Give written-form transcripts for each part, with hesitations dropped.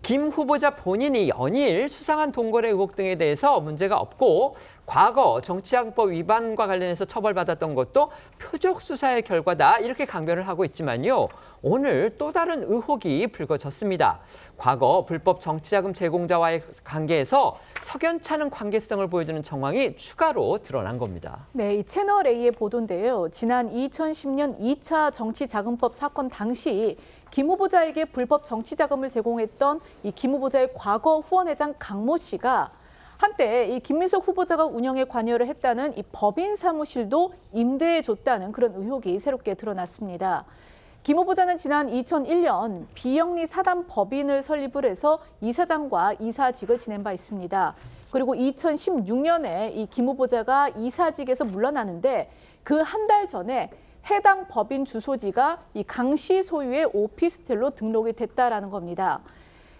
김 후보자 본인이 연일 수상한 동거래 의혹 등에 대해서 문제가 없고 과거 정치자금법 위반과 관련해서 처벌받았던 것도 표적 수사의 결과다 이렇게 강변을 하고 있지만요. 오늘 또 다른 의혹이 불거졌습니다. 과거 불법 정치자금 제공자와의 관계에서 석연찮은 관계성을 보여주는 정황이 추가로 드러난 겁니다. 네, 이 채널A의 보도인데요. 지난 2010년 2차 정치자금법 사건 당시 김 후보자에게 불법 정치자금을 제공했던 이 김 후보자의 과거 후원회장 강모 씨가 한때 이 김민석 후보자가 운영에 관여를 했다는 이 법인 사무실도 임대해줬다는 그런 의혹이 새롭게 드러났습니다. 김 후보자는 지난 2001년 비영리 사단 법인을 설립을 해서 이사장과 이사직을 지낸 바 있습니다. 그리고 2016년에 이 김 후보자가 이사직에서 물러나는데 그 한 달 전에 해당 법인 주소지가 이 강 씨 소유의 오피스텔로 등록이 됐다라는 겁니다.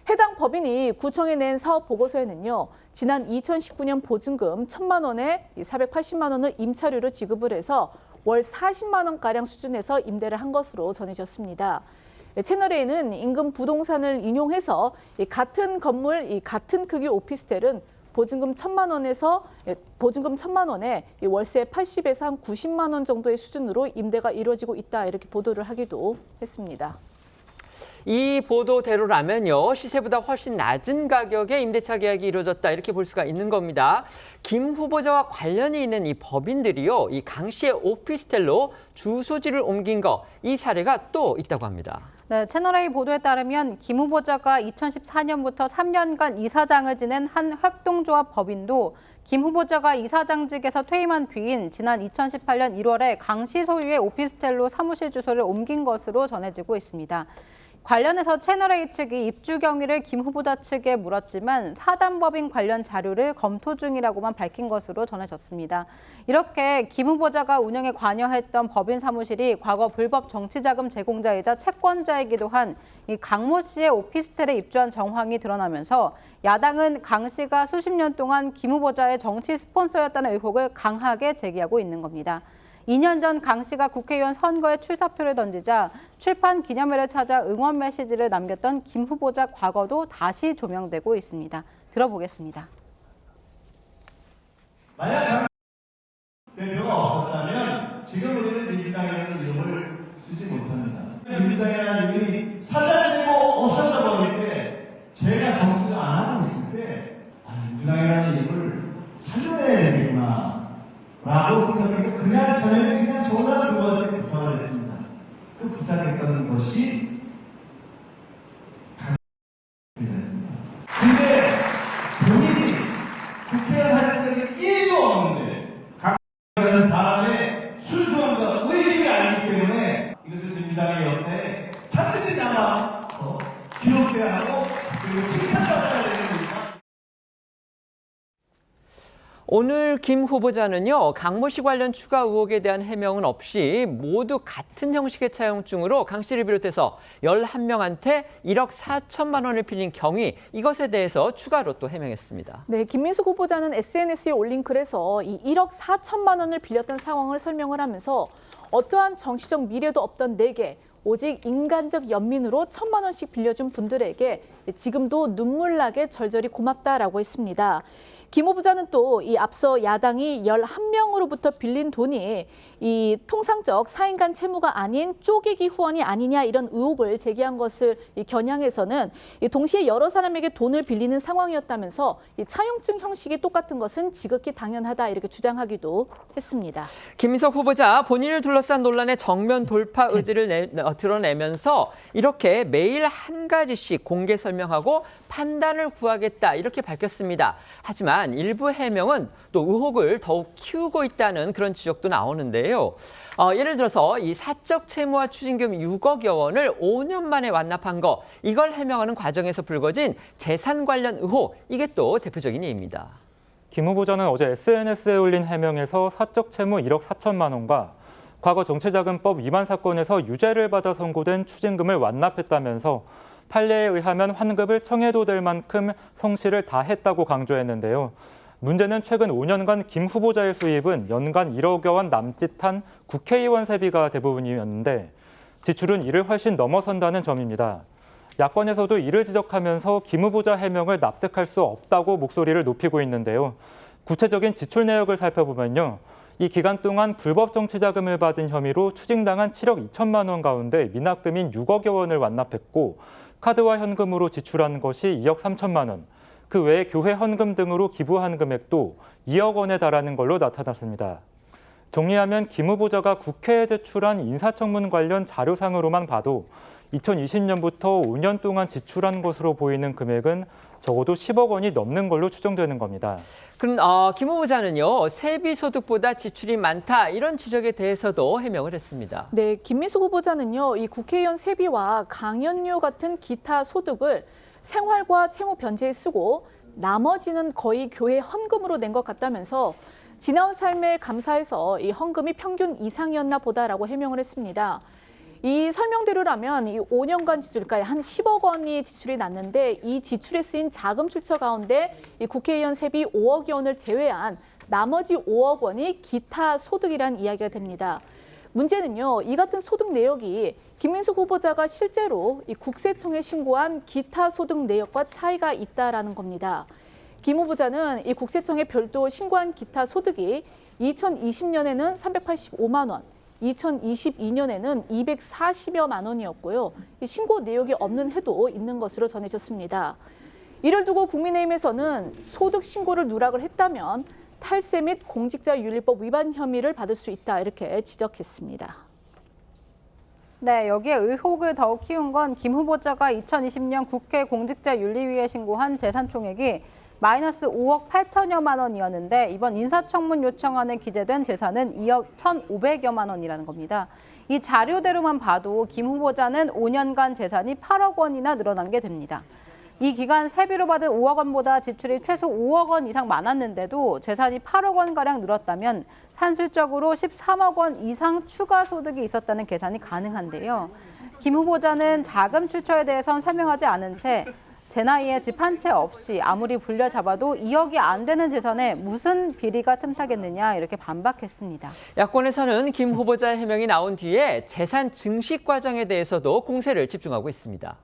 해당 법인이 구청에 낸 사업 보고서에는요. 지난 2019년 보증금 1,000만 원에 480만 원을 임차료로 지급을 해서 월 40만 원가량 수준에서 임대를 한 것으로 전해졌습니다. 채널A는 인근 부동산을 인용해서 같은 건물, 같은 크기 오피스텔은 보증금 1,000만 원에 월세 80에서 한 90만 원 정도의 수준으로 임대가 이루어지고 있다 이렇게 보도를 하기도 했습니다. 이 보도대로라면요. 시세보다 훨씬 낮은 가격에 임대차 계약이 이루어졌다 이렇게 볼 수가 있는 겁니다. 김 후보자와 관련이 있는 이 법인들이요. 이 강 씨의 오피스텔로 주소지를 옮긴 거, 이 사례가 또 있다고 합니다. 네, 채널A 보도에 따르면 김 후보자가 2014년부터 3년간 이사장을 지낸 한 협동조합 법인도 김 후보자가 이사장직에서 퇴임한 뒤인 지난 2018년 1월에 강 씨 소유의 오피스텔로 사무실 주소를 옮긴 것으로 전해지고 있습니다. 관련해서 채널A 측이 입주 경위를 김 후보자 측에 물었지만 사단법인 관련 자료를 검토 중이라고만 밝힌 것으로 전해졌습니다. 이렇게 김 후보자가 운영에 관여했던 법인 사무실이 과거 불법 정치자금 제공자이자 채권자이기도 한 이 강모 씨의 오피스텔에 입주한 정황이 드러나면서 야당은 강 씨가 수십 년 동안 김 후보자의 정치 스폰서였다는 의혹을 강하게 제기하고 있는 겁니다. 2년 전 강 씨가 국회의원 선거에 출사표를 던지자 출판 기념회를 찾아 응원 메시지를 남겼던 김 후보자 과거도 다시 조명되고 있습니다. 들어보겠습니다. 만약 강 대표가 없었다면 지금 우리는 민주당이라는 이름을 쓰지 못합니다. 민주당이라는 이름이 사장되고 없어져 버릴 때 제가 정치를 안 하고 있을 때 민주당이라는 이름을 살려내야 되겠구나 라고 생각해서 그냥 저녁에 그냥 전화 그거한테 부탁을 했습니다. 그 부탁했던 것이 강입니다. 근데 본인이 국회의원 할 적이 1도 없는데 강이라는 사람의 순수함과 의심이 아니기 때문에 이것을 민주당의 역사에 반드시 남아서 기록돼야 하고 그리고 칭찬받아야 되는 겁니다. 오늘 김 후보자는요. 강모 씨 관련 추가 의혹에 대한 해명은 없이 모두 같은 형식의 차용증으로 강 씨를 비롯해서 11명한테 1억 4천만 원을 빌린 경위, 이것에 대해서 추가로 또 해명했습니다. 네, 김민숙 후보자는 SNS에 올린 글에서 이 1억 4천만 원을 빌렸던 상황을 설명을 하면서 어떠한 정치적 미래도 없던 내게 오직 인간적 연민으로 1,000만 원씩 빌려준 분들에게 지금도 눈물나게 절절히 고맙다라고 했습니다. 김 후보자는 또 이 앞서 야당이 11명으로부터 빌린 돈이 이 통상적 사인간 채무가 아닌 쪼개기 후원이 아니냐 이런 의혹을 제기한 것을 겨냥해서는 동시에 여러 사람에게 돈을 빌리는 상황이었다면서 이 차용증 형식이 똑같은 것은 지극히 당연하다 이렇게 주장하기도 했습니다. 김민석 후보자 본인을 둘러싼 논란의 정면 돌파 의지를 드러내면서 이렇게 매일 한 가지씩 공개 설명하고 판단을 구하겠다 이렇게 밝혔습니다. 하지만 일부 해명은 또 의혹을 더욱 키우고 있다는 그런 지적도 나오는데요. 예를 들어서 이 사적 채무와 추징금 6억여 원을 5년 만에 완납한 거, 이걸 해명하는 과정에서 불거진 재산 관련 의혹, 이게 또 대표적인 예입니다. 김 후보자는 어제 SNS에 올린 해명에서 사적 채무 1억 4천만 원과 과거 정치자금법 위반 사건에서 유죄를 받아 선고된 추징금을 완납했다면서 판례에 의하면 환급을 청해도 될 만큼 성실을 다했다고 강조했는데요. 문제는 최근 5년간 김 후보자의 수입은 연간 1억여 원 남짓한 국회의원 세비가 대부분이었는데 지출은 이를 훨씬 넘어선다는 점입니다. 야권에서도 이를 지적하면서 김 후보자 해명을 납득할 수 없다고 목소리를 높이고 있는데요. 구체적인 지출 내역을 살펴보면요. 이 기간 동안 불법 정치 자금을 받은 혐의로 추징당한 7억 2천만 원 가운데 미납금인 6억여 원을 완납했고 카드와 현금으로 지출한 것이 2억 3천만 원, 그 외에 교회 헌금 등으로 기부한 금액도 2억 원에 달하는 걸로 나타났습니다. 정리하면 김 후보자가 국회에 제출한 인사청문 관련 자료상으로만 봐도 2020년부터 5년 동안 지출한 것으로 보이는 금액은 적어도 10억 원이 넘는 걸로 추정되는 겁니다. 그럼 김 후보자는요, 세비 소득보다 지출이 많다 이런 지적에 대해서도 해명을 했습니다. 네, 김민수 후보자는요, 이 국회의원 세비와 강연료 같은 기타 소득을 생활과 채무 변제에 쓰고 나머지는 거의 교회 헌금으로 낸 것 같다면서 지나온 삶에 감사해서 이 헌금이 평균 이상이었나 보다라고 해명을 했습니다. 이 설명대로라면 이 5년간 지출, 그러니까 한 10억 원이 지출이 났는데 이 지출에 쓰인 자금 출처 가운데 이 국회의원 세비 5억 원을 제외한 나머지 5억 원이 기타 소득이란 이야기가 됩니다. 문제는요, 이 같은 소득 내역이 김민수 후보자가 실제로 이 국세청에 신고한 기타 소득 내역과 차이가 있다라는 겁니다. 김 후보자는 이 국세청에 별도 신고한 기타 소득이 2020년에는 385만 원, 2022년에는 240여만 원이었고요. 이 신고 내역이 없는 해도 있는 것으로 전해졌습니다. 이를 두고 국민의힘에서는 소득 신고를 누락을 했다면 탈세 및 공직자윤리법 위반 혐의를 받을 수 있다 이렇게 지적했습니다. 네, 여기에 의혹을 더욱 키운 건 김 후보자가 2020년 국회 공직자윤리위에 신고한 재산 총액이 마이너스 5억 8천여만 원이었는데 이번 인사청문 요청안에 기재된 재산은 2억 1,500여만 원이라는 겁니다. 이 자료대로만 봐도 김 후보자는 5년간 재산이 8억 원이나 늘어난 게 됩니다. 이 기간 세비로 받은 5억 원보다 지출이 최소 5억 원 이상 많았는데도 재산이 8억 원가량 늘었다면 산술적으로 13억 원 이상 추가 소득이 있었다는 계산이 가능한데요. 김 후보자는 자금 출처에 대해선 설명하지 않은 채 제 나이에 집 한 채 없이 아무리 불려잡아도 2억이 안 되는 재산에 무슨 비리가 틈타겠느냐 이렇게 반박했습니다. 야권에서는 김 후보자의 해명이 나온 뒤에 재산 증식 과정에 대해서도 공세를 집중하고 있습니다.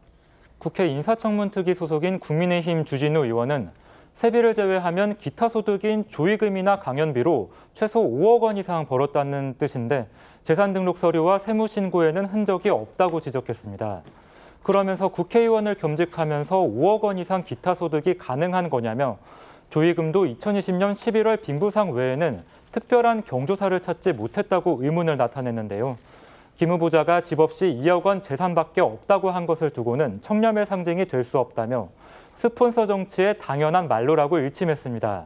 국회 인사청문특위 소속인 국민의힘 주진우 의원은 세비를 제외하면 기타 소득인 조의금이나 강연비로 최소 5억 원 이상 벌었다는 뜻인데 재산 등록 서류와 세무신고에는 흔적이 없다고 지적했습니다. 그러면서 국회의원을 겸직하면서 5억 원 이상 기타 소득이 가능한 거냐며 조의금도 2020년 11월 빈부상 외에는 특별한 경조사를 찾지 못했다고 의문을 나타냈는데요. 김 후보자가 집 없이 2억 원 재산밖에 없다고 한 것을 두고는 청렴의 상징이 될 수 없다며 스폰서 정치의 당연한 말로라고 일침했습니다.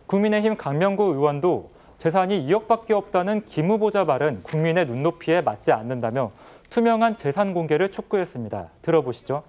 국민의힘 강명구 의원도 재산이 2억밖에 없다는 김 후보자 말은 국민의 눈높이에 맞지 않는다며 투명한 재산 공개를 촉구했습니다. 들어보시죠.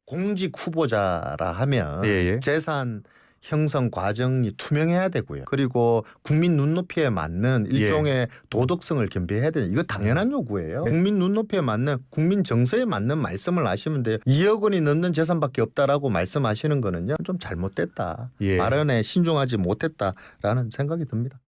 공직 후보자라 하면 재산 형성 과정이 투명해야 되고요. 그리고 국민 눈높이에 맞는 일종의 도덕성을 겸비해야 되는 이거 당연한 요구예요. 국민 눈높이에 맞는 국민 정서에 맞는 말씀을 하시면 돼요. 2억 원이 넘는 재산밖에 없다라고 말씀하시는 거는요. 좀 잘못됐다. 발언에 신중하지 못했다라는 생각이 듭니다.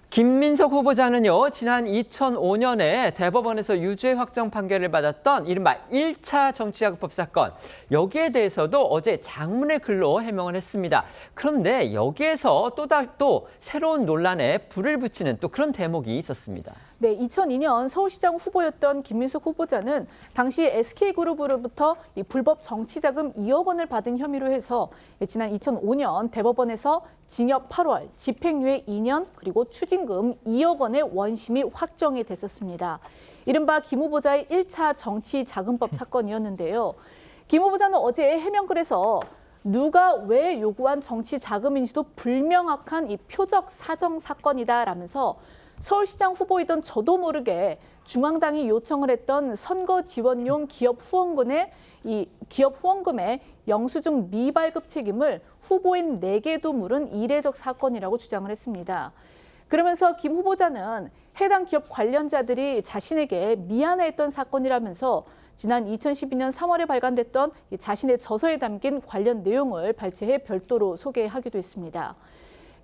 김민석 후보자는요, 지난 2005년에 대법원에서 유죄 확정 판결을 받았던 이른바 1차 정치자금법 사건, 여기에 대해서도 어제 장문의 글로 해명을 했습니다. 그런데 여기에서 또 새로운 논란에 불을 붙이는 또 그런 대목이 있었습니다. 네, 2002년 서울시장 후보였던 김민석 후보자는 당시 SK그룹으로부터 이 불법 정치자금 2억 원을 받은 혐의로 해서 지난 2005년 대법원에서 징역 8월, 집행유예 2년, 그리고 추징금 2억 원의 원심이 확정이 됐었습니다. 이른바 김 후보자의 1차 정치자금법 사건이었는데요. 김 후보자는 어제 해명글에서 누가 왜 요구한 정치자금인지도 불명확한 이 표적 사정 사건이다라면서 서울시장 후보이던 저도 모르게 중앙당이 요청을 했던 선거 지원용 기업 후원금의 영수증 미발급 책임을 후보인 4개도 물은 이례적 사건이라고 주장을 했습니다. 그러면서 김 후보자는 해당 기업 관련자들이 자신에게 미안해했던 사건이라면서 지난 2012년 3월에 발간됐던 자신의 저서에 담긴 관련 내용을 발췌해 별도로 소개하기도 했습니다.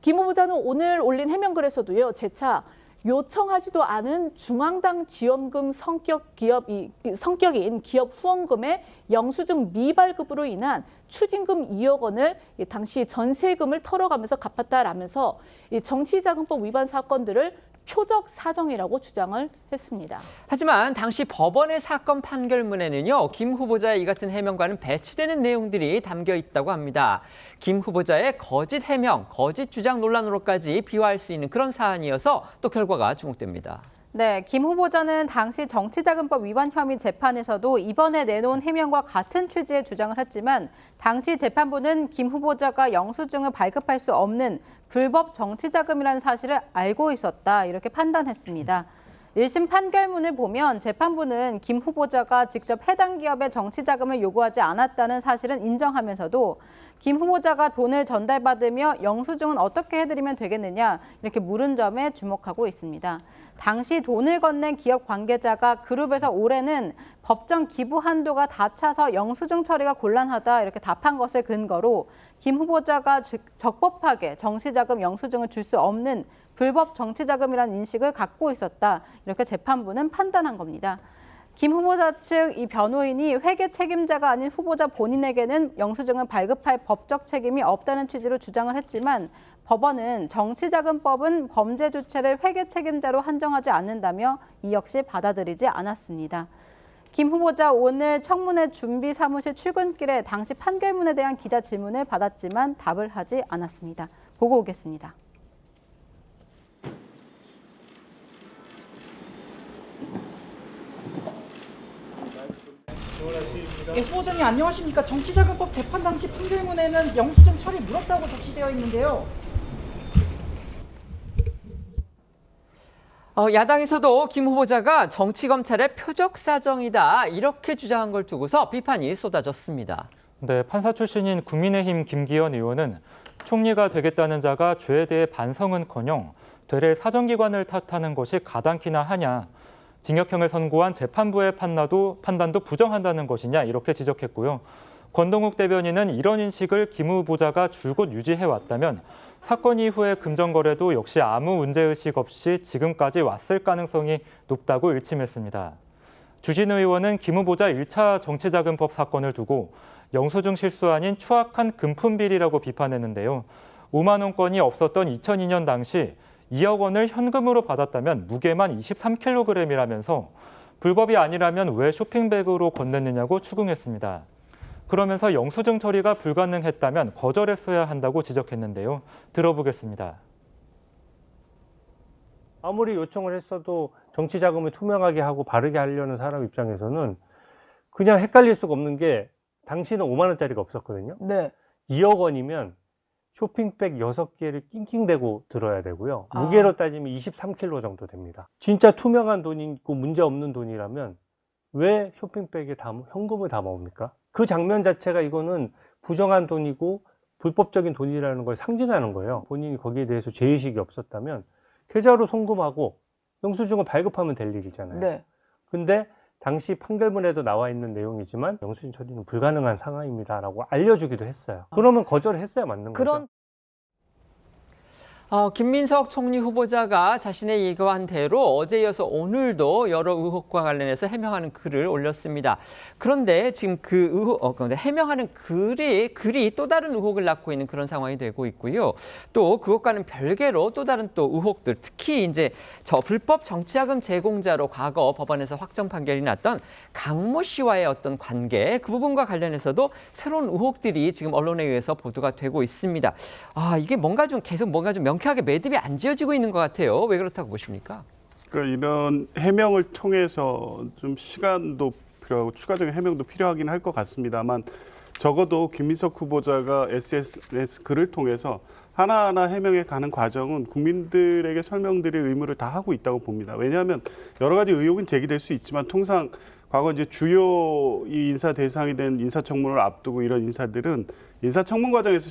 김 후보자는 오늘 올린 해명글에서도요, 재차 요청하지도 않은 중앙당 지원금 성격인 기업 후원금의 영수증 미발급으로 인한 추징금 2억 원을 당시 전세금을 털어가면서 갚았다라면서 정치자금법 위반 사건들을 표적 사정이라고 주장을 했습니다. 하지만 당시 법원의 사건 판결문에는요, 김 후보자의 이 같은 해명과는 배치되는 내용들이 담겨 있다고 합니다. 김 후보자의 거짓 해명, 거짓 주장 논란으로까지 비화할 수 있는 그런 사안이어서 또 결과가 주목됩니다. 네, 김 후보자는 당시 정치자금법 위반 혐의 재판에서도 이번에 내놓은 해명과 같은 취지의 주장을 했지만 당시 재판부는 김 후보자가 영수증을 발급할 수 없는 불법 정치자금이라는 사실을 알고 있었다 이렇게 판단했습니다. 1심 판결문을 보면 재판부는 김 후보자가 직접 해당 기업에 정치자금을 요구하지 않았다는 사실은 인정하면서도 김 후보자가 돈을 전달받으며 영수증은 어떻게 해드리면 되겠느냐 이렇게 물은 점에 주목하고 있습니다. 당시 돈을 건넨 기업 관계자가 그룹에서 올해는 법정 기부 한도가 다 차서 영수증 처리가 곤란하다 이렇게 답한 것을 근거로 김 후보자가 적법하게 정치자금 영수증을 줄 수 없는 불법 정치자금이라는 인식을 갖고 있었다 이렇게 재판부는 판단한 겁니다. 김 후보자 측 이 변호인이 회계 책임자가 아닌 후보자 본인에게는 영수증을 발급할 법적 책임이 없다는 취지로 주장을 했지만 법원은 정치자금법은 범죄 주체를 회계 책임자로 한정하지 않는다며 이 역시 받아들이지 않았습니다. 김 후보자 오늘 청문회 준비 사무실 출근길에 당시 판결문에 대한 기자 질문을 받았지만 답을 하지 않았습니다. 보고 오겠습니다. 예, 후보자님 안녕하십니까? 정치자금법 재판 당시 판결문에는 영수증 처리 물었다고 적시되어 있는데요. 야당에서도 김 후보자가 정치검찰의 표적 사정이다 이렇게 주장한 걸 두고서 비판이 쏟아졌습니다. 네, 판사 출신인 국민의힘 김기현 의원은 총리가 되겠다는 자가 죄에 대해 반성은커녕 되레 사정기관을 탓하는 것이 가당키나 하냐. 징역형을 선고한 재판부의 판단도 부정한다는 것이냐 이렇게 지적했고요. 권동욱 대변인은 이런 인식을 김 후보자가 줄곧 유지해왔다면 사건 이후의 금전거래도 역시 아무 문제의식 없이 지금까지 왔을 가능성이 높다고 일침했습니다. 주진 의원은 김 후보자 1차 정치자금법 사건을 두고 영수증 실수 아닌 추악한 금품비리라고 비판했는데요. 5만 원권이 없었던 2002년 당시 2억 원을 현금으로 받았다면 무게만 23kg이라면서 불법이 아니라면 왜 쇼핑백으로 건넸느냐고 추궁했습니다. 그러면서 영수증 처리가 불가능했다면 거절했어야 한다고 지적했는데요. 들어보겠습니다. 아무리 요청을 했어도 정치자금을 투명하게 하고 바르게 하려는 사람 입장에서는 그냥 헷갈릴 수가 없는 게 당시는 5만 원짜리가 없었거든요. 네. 2억 원이면 쇼핑백 6개를 낑낑대고 들어야 되고요. 무게로 따지면 23kg 정도 됩니다. 진짜 투명한 돈이 있고 문제 없는 돈이라면 왜 쇼핑백에 현금을 담아옵니까? 그 장면 자체가 이거는 부정한 돈이고 불법적인 돈이라는 걸 상징하는 거예요. 본인이 거기에 대해서 죄의식이 없었다면 계좌로 송금하고 영수증을 발급하면 될 일이잖아요. 네. 근데 당시 판결문에도 나와 있는 내용이지만 영수증 처리는 불가능한 상황입니다라고 알려주기도 했어요. 그러면 거절을 했어야 맞는 거죠. 김민석 총리 후보자가 자신의 예고한 대로 어제 이어서 오늘도 여러 의혹과 관련해서 해명하는 글을 올렸습니다. 그런데 지금 그런데 해명하는 글이 또 다른 의혹을 낳고 있는 그런 상황이 되고 있고요. 또 그것과는 별개로 또 다른 또 의혹들, 특히 이제 불법 정치자금 제공자로 과거 법원에서 확정 판결이 났던 강모 씨와의 어떤 관계, 그 부분과 관련해서도 새로운 의혹들이 지금 언론에 의해서 보도가 되고 있습니다. 이게 뭔가 좀 명쾌하게 매듭이 안 지어지고 있는 것 같아요. 왜 그렇다고 보십니까? 그러니까 이런 해명을 통해서 좀 시간도 필요하고 추가적인 해명도 필요하긴 할 것 같습니다만 적어도 김민석 후보자가 SNS 글을 통해서 하나하나 해명해 가는 과정은 국민들에게 설명드릴 의무를 다 하고 있다고 봅니다. 왜냐하면 여러 가지 의혹은 제기될 수 있지만 통상 과거 이제 주요 이 인사 대상이 된 인사청문을 앞두고 이런 인사들은 인사청문 과정에서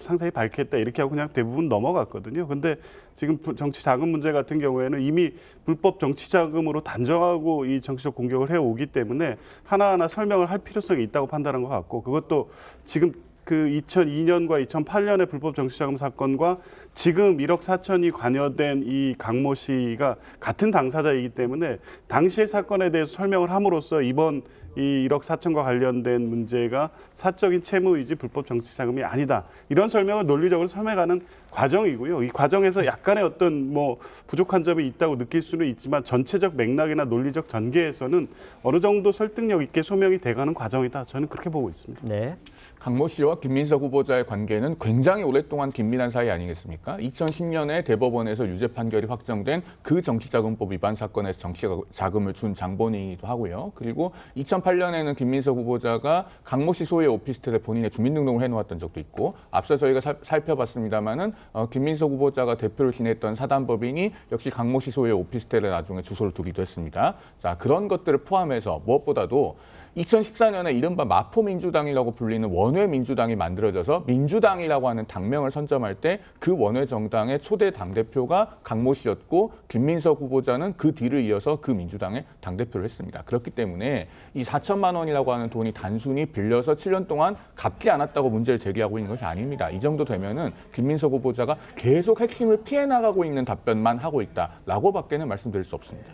상세히 밝혔다 이렇게 하고 그냥 대부분 넘어갔거든요. 근데 지금 정치 자금 문제 같은 경우에는 이미 불법 정치 자금으로 단정하고 이 정치적 공격을 해오기 때문에 하나하나 설명을 할 필요성이 있다고 판단한 것 같고 그것도 지금 그 2002년과 2008년의 불법 정치자금 사건과 지금 1억 4천이 관여된 이 강모 씨가 같은 당사자이기 때문에 당시의 사건에 대해서 설명을 함으로써 이번 이 1억 4천과 관련된 문제가 사적인 채무이지 불법 정치자금이 아니다. 이런 설명을 논리적으로 설명하는 과정이고요. 이 과정에서 약간의 어떤 뭐 부족한 점이 있다고 느낄 수는 있지만 전체적 맥락이나 논리적 전개에서는 어느 정도 설득력 있게 소명이 돼가는 과정이다. 저는 그렇게 보고 있습니다. 네. 강모 씨와 김민석 후보자의 관계는 굉장히 오랫동안 긴밀한 사이 아니겠습니까? 2010년에 대법원에서 유죄 판결이 확정된 그 정치자금법 위반 사건에서 정치자금을 준 장본인이기도 하고요. 그리고 2008년에는 김민석 후보자가 강모 씨 소유의 오피스텔에 본인의 주민등록을 해놓았던 적도 있고, 앞서 저희가 살펴봤습니다마는 김민석 후보자가 대표를 지냈던 사단법인이 역시 강모 씨 소유의 오피스텔에 나중에 주소를 두기도 했습니다. 자, 그런 것들을 포함해서 무엇보다도 2014년에 이른바 마포민주당이라고 불리는 원외민주당이 만들어져서 민주당이라고 하는 당명을 선점할 때 그 원외정당의 초대 당대표가 강모 씨였고, 김민석 후보자는 그 뒤를 이어서 그 민주당의 당대표를 했습니다. 그렇기 때문에 이 4천만 원이라고 하는 돈이 단순히 빌려서 7년 동안 갚지 않았다고 문제를 제기하고 있는 것이 아닙니다. 이 정도 되면은 김민석 후보자가 계속 핵심을 피해 나가고 있는 답변만 하고 있다라고밖에는 말씀드릴 수 없습니다.